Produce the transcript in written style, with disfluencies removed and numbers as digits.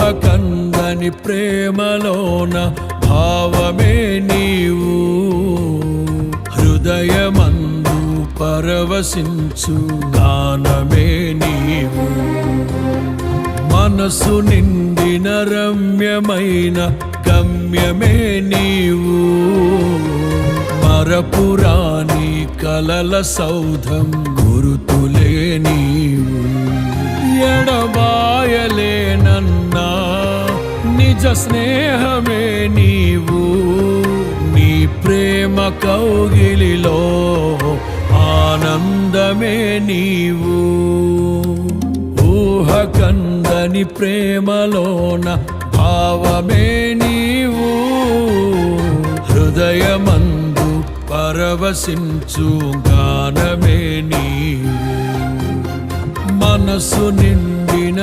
ఊహకందని ప్రేమలోన భావమే నీవు, హృదయమందు పరవశించు గానమే నీవు. మనసు నిండిన రమ్యమైన గమ్యమే నీవు, మరపురాని కలల సౌధం గురుతులే నీవు. ఎడబాయలేనన్నా నిజ స్నేహమే నీవు, నీ ప్రేమ కౌగిలిలో ఆనందమే నీవు. ఊహకందని ప్రేమలోన భావమే నీవు, హృదయమందు పరవశించు గానమే నీవు. మనసు నిండిన